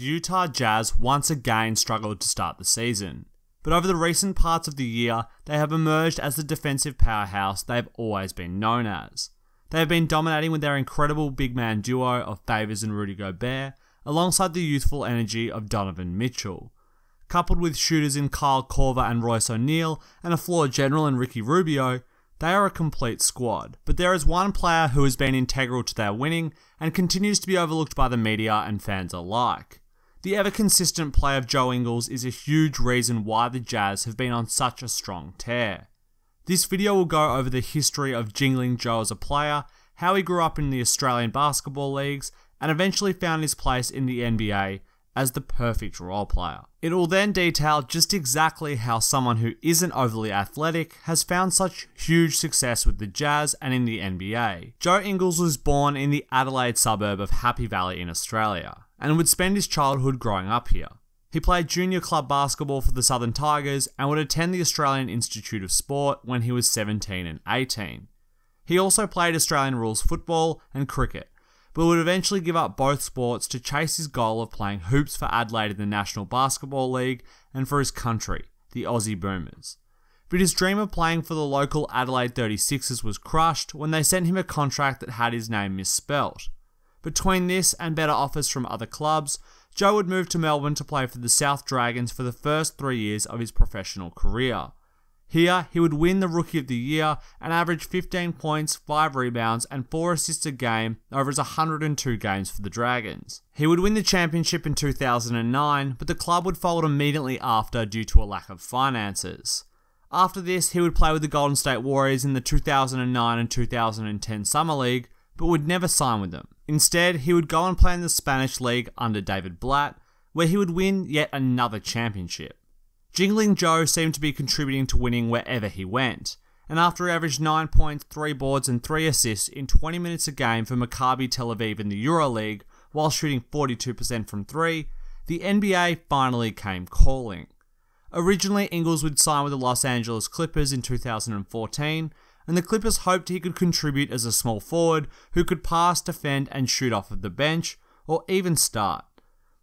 the Utah Jazz once again struggled to start the season. But over the recent parts of the year, they have emerged as the defensive powerhouse they've always been known as. They have been dominating with their incredible big man duo of Favors and Rudy Gobert, alongside the youthful energy of Donovan Mitchell. Coupled with shooters in Korver and Royce and a floor general in Ricky Rubio, they are a complete squad. But there is one player who has been integral to their winning and continues to be overlooked by the media and fans alike. The ever-consistent play of Joe Ingles is a huge reason why the Jazz have been on such a strong tear. This video will go over the history of Jingling Joe as a player, how he grew up in the Australian basketball leagues, and eventually found his place in the NBA as the perfect role player. It will then detail just exactly how someone who isn't overly athletic has found such huge success with the Jazz and in the NBA. Joe Ingles was born in the Adelaide suburb of Happy Valley in Australia, and would spend his childhood growing up here. He played junior club basketball for the Southern Tigers and would attend the Australian Institute of Sport when he was 17 and 18. He also played Australian rules football and cricket, but would eventually give up both sports to chase his goal of playing hoops for Adelaide in the National Basketball League and for his country, the Aussie Boomers. But his dream of playing for the local Adelaide 36ers was crushed when they sent him a contract that had his name misspelt. Between this and better offers from other clubs, Joe would move to Melbourne to play for the South Dragons for the first 3 years of his professional career. Here, he would win the Rookie of the Year and average 15 points, 5 rebounds, and 4 assists a game over his 102 games for the Dragons. He would win the championship in 2009, but the club would fold immediately after due to a lack of finances. After this, he would play with the Golden State Warriors in the 2009 and 2010 Summer League, but would never sign with them. Instead, he would go and play in the Spanish League under David Blatt, where he would win yet another championship. Jingling Joe seemed to be contributing to winning wherever he went, and after he averaged 9 points, 3 boards and 3 assists in 20 minutes a game for Maccabi Tel Aviv in the EuroLeague, while shooting 42% from 3, the NBA finally came calling. Originally, Ingles would sign with the Los Angeles Clippers in 2014, and the Clippers hoped he could contribute as a small forward who could pass, defend and shoot off of the bench, or even start.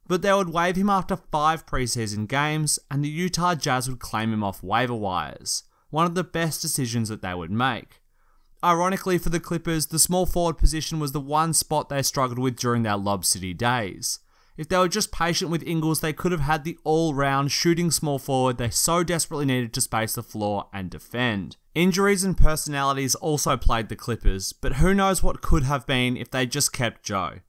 But they would waive him after 5 preseason games, and the Utah Jazz would claim him off waiver wires, one of the best decisions that they would make. Ironically for the Clippers, the small forward position was the one spot they struggled with during their Lob City days. If they were just patient with Ingles, they could have had the all-round shooting small forward they so desperately needed to space the floor and defend. Injuries and personalities also played the Clippers, but who knows what could have been if they just kept Joe.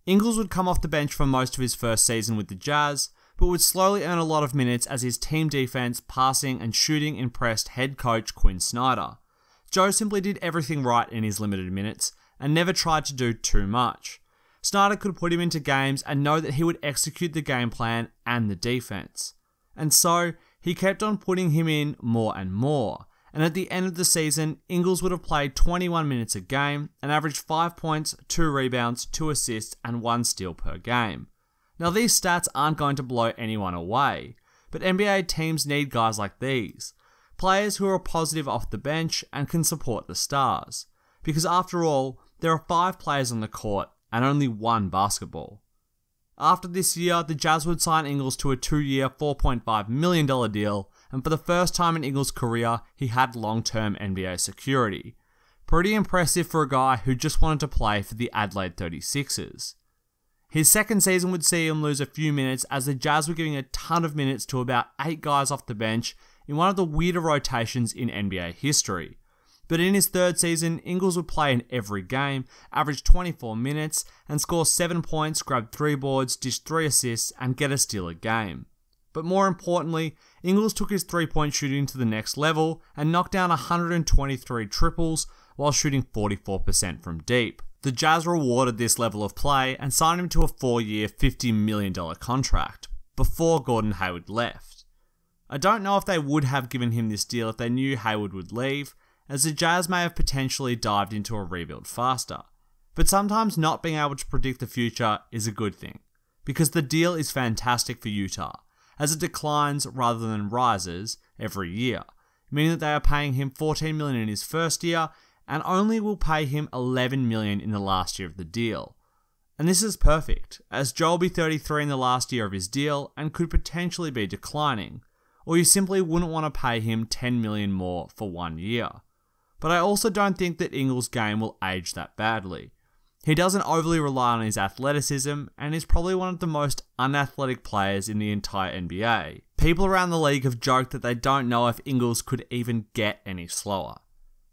Ingles would come off the bench for most of his first season with the Jazz, but would slowly earn a lot of minutes as his team defense, passing and shooting impressed head coach Quinn Snyder. Joe simply did everything right in his limited minutes, and never tried to do too much. Snyder could put him into games and know that he would execute the game plan and the defense. And so, he kept on putting him in more and more, and at the end of the season, Ingles would have played 21 minutes a game and averaged 5 points, 2 rebounds, 2 assists and 1 steal per game. Now these stats aren't going to blow anyone away, but NBA teams need guys like these. Players who are positive off the bench and can support the stars. Because after all, there are 5 players on the court and only 1 basketball. After this year, the Jazz would sign Ingles to a 2-year, $4.5 million deal, and for the first time in Ingles' career, he had long-term NBA security. Pretty impressive for a guy who just wanted to play for the Adelaide 36ers. His second season would see him lose a few minutes as the Jazz were giving a ton of minutes to about 8 guys off the bench in one of the weirder rotations in NBA history. But in his third season, Ingles would play in every game, average 24 minutes, and score 7 points, grab 3 boards, dish 3 assists, and get a steal a game. But more importantly, Ingles took his 3-point shooting to the next level and knocked down 123 triples while shooting 44% from deep. The Jazz rewarded this level of play and signed him to a 4-year, $50 million contract, before Gordon Hayward left. I don't know if they would have given him this deal if they knew Hayward would leave, as the Jazz may have potentially dived into a rebuild faster. But sometimes not being able to predict the future is a good thing, because the deal is fantastic for Utah, as it declines rather than rises every year, meaning that they are paying him $14 million in his first year and only will pay him $11 million in the last year of the deal. And this is perfect, as Joe will be 33 in the last year of his deal and could potentially be declining, or you simply wouldn't want to pay him $10 million more for 1 year. But I also don't think that Ingles' game will age that badly. He doesn't overly rely on his athleticism and is probably one of the most unathletic players in the entire NBA. People around the league have joked that they don't know if Ingles could even get any slower.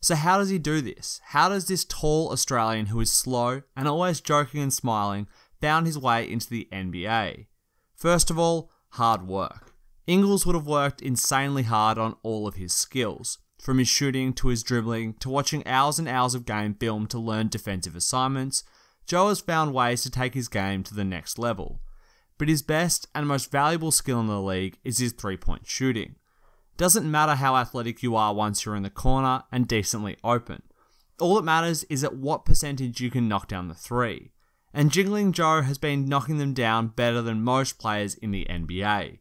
So how does he do this? How does this tall Australian who is slow and always joking and smiling found his way into the NBA? First of all, hard work. Ingles would have worked insanely hard on all of his skills, from his shooting to his dribbling to watching hours and hours of game film to learn defensive assignments. Joe has found ways to take his game to the next level. But his best and most valuable skill in the league is his three-point shooting. Doesn't matter how athletic you are once you're in the corner and decently open. All that matters is at what percentage you can knock down the three. And Jingling Joe has been knocking them down better than most players in the NBA.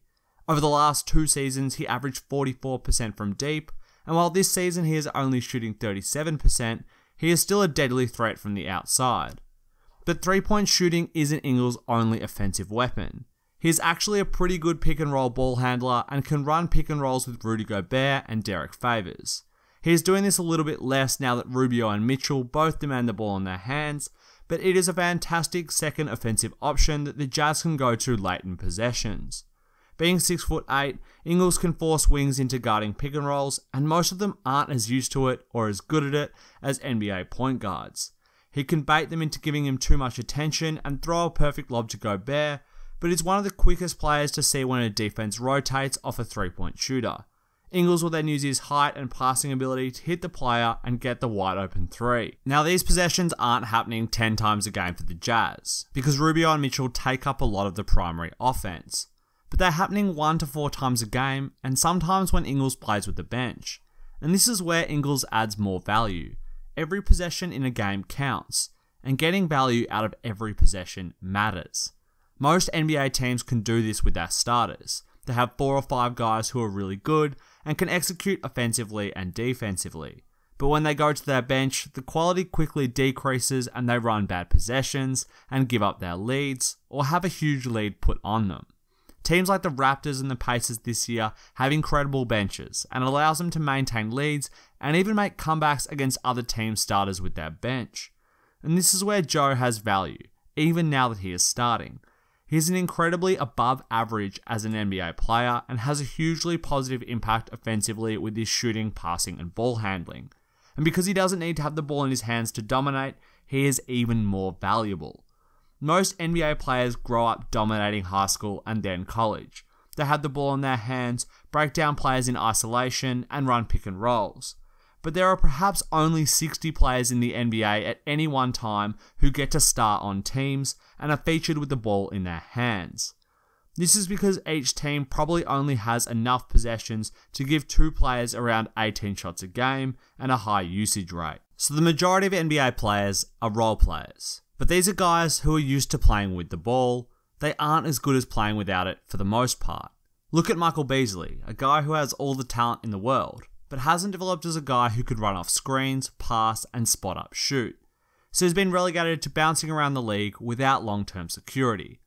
Over the last 2 seasons, he averaged 44% from deep, and while this season he is only shooting 37%, he is still a deadly threat from the outside. But three-point shooting isn't Ingles' only offensive weapon. He is actually a pretty good pick-and-roll ball handler and can run pick-and-rolls with Rudy Gobert and Derek Favors. He is doing this a little bit less now that Rubio and Mitchell both demand the ball in their hands, but it is a fantastic second offensive option that the Jazz can go to late in possessions. Being 6'8", Ingles can force wings into guarding pick and rolls, and most of them aren't as used to it or as good at it as NBA point guards. He can bait them into giving him too much attention and throw a perfect lob to Gobert, but is one of the quickest players to see when a defense rotates off a three-point shooter. Ingles will then use his height and passing ability to hit the player and get the wide open three. Now these possessions aren't happening 10 times a game for the Jazz, because Rubio and Mitchell take up a lot of the primary offense. But they're happening 1 to 4 times a game, and sometimes when Ingles plays with the bench. And this is where Ingles adds more value. Every possession in a game counts, and getting value out of every possession matters. Most NBA teams can do this with their starters. They have 4 or 5 guys who are really good and can execute offensively and defensively. But when they go to their bench, the quality quickly decreases and they run bad possessions and give up their leads, or have a huge lead put on them. Teams like the Raptors and the Pacers this year have incredible benches, and it allows them to maintain leads and even make comebacks against other teams' starters with their bench. And this is where Joe has value, even now that he is starting. He is an incredibly above average as an NBA player and has a hugely positive impact offensively with his shooting, passing and ball handling. And because he doesn't need to have the ball in his hands to dominate, he is even more valuable. Most NBA players grow up dominating high school and then college. They have the ball in their hands, break down players in isolation, and run pick and rolls. But there are perhaps only 60 players in the NBA at any one time who get to start on teams and are featured with the ball in their hands. This is because each team probably only has enough possessions to give 2 players around 18 shots a game and a high usage rate. So the majority of NBA players are role players. But these are guys who are used to playing with the ball. They aren't as good as playing without it for the most part. Look at Michael Beasley, a guy who has all the talent in the world, but hasn't developed as a guy who could run off screens, pass, and spot up shoot. So he's been relegated to bouncing around the league without long-term security.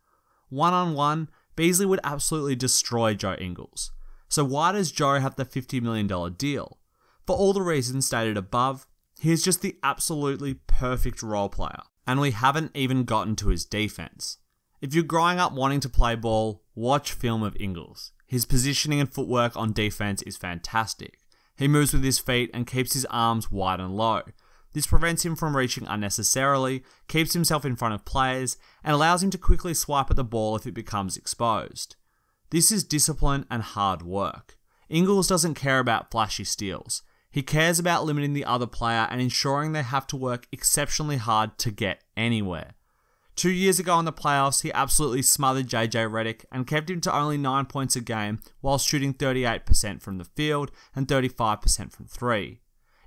One-on-one, Beasley would absolutely destroy Joe Ingles. So why does Joe have the $50 million deal? For all the reasons stated above, he is just the absolutely perfect role player. And we haven't even gotten to his defense. If you're growing up wanting to play ball, watch film of Ingles. His positioning and footwork on defense is fantastic. He moves with his feet and keeps his arms wide and low. This prevents him from reaching unnecessarily, keeps himself in front of players, and allows him to quickly swipe at the ball if it becomes exposed. This is discipline and hard work. Ingles doesn't care about flashy steals. He cares about limiting the other player and ensuring they have to work exceptionally hard to get anywhere. 2 years ago in the playoffs, he absolutely smothered JJ Redick and kept him to only 9 points a game while shooting 38% from the field and 35% from 3.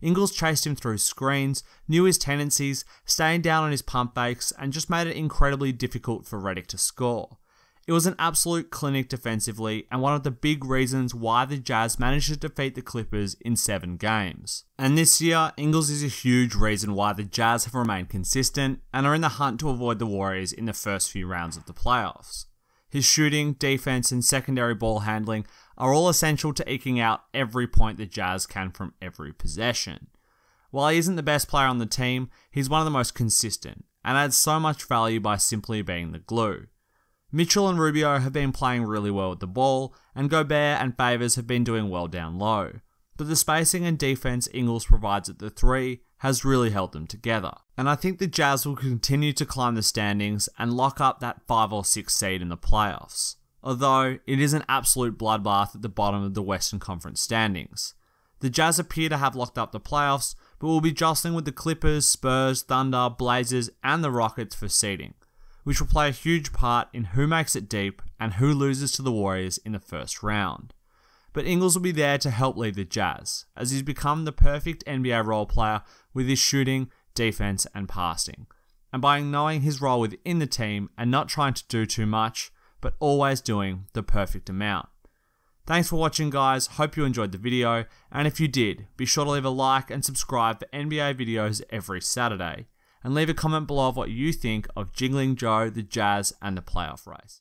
Ingles chased him through screens, knew his tendencies, staying down on his pump fakes, and just made it incredibly difficult for Redick to score. It was an absolute clinic defensively and one of the big reasons why the Jazz managed to defeat the Clippers in 7 games. And this year, Ingles is a huge reason why the Jazz have remained consistent and are in the hunt to avoid the Warriors in the first few rounds of the playoffs. His shooting, defense, and secondary ball handling are all essential to eking out every point the Jazz can from every possession. While he isn't the best player on the team, he's one of the most consistent and adds so much value by simply being the glue. Mitchell and Rubio have been playing really well with the ball, and Gobert and Favors have been doing well down low. But the spacing and defense Ingles provides at the 3 has really held them together. And I think the Jazz will continue to climb the standings and lock up that 5 or 6 seed in the playoffs. Although, it is an absolute bloodbath at the bottom of the Western Conference standings. The Jazz appear to have locked up the playoffs, but will be jostling with the Clippers, Spurs, Thunder, Blazers, and the Rockets for seeding, which will play a huge part in who makes it deep and who loses to the Warriors in the first round. But Ingles will be there to help lead the Jazz, as he's become the perfect NBA role player with his shooting, defense, and passing, and by knowing his role within the team and not trying to do too much, but always doing the perfect amount. Thanks for watching, guys. Hope you enjoyed the video, and if you did, be sure to leave a like and subscribe for NBA videos every Saturday. And leave a comment below of what you think of Jingling Joe, the Jazz, and the playoff race.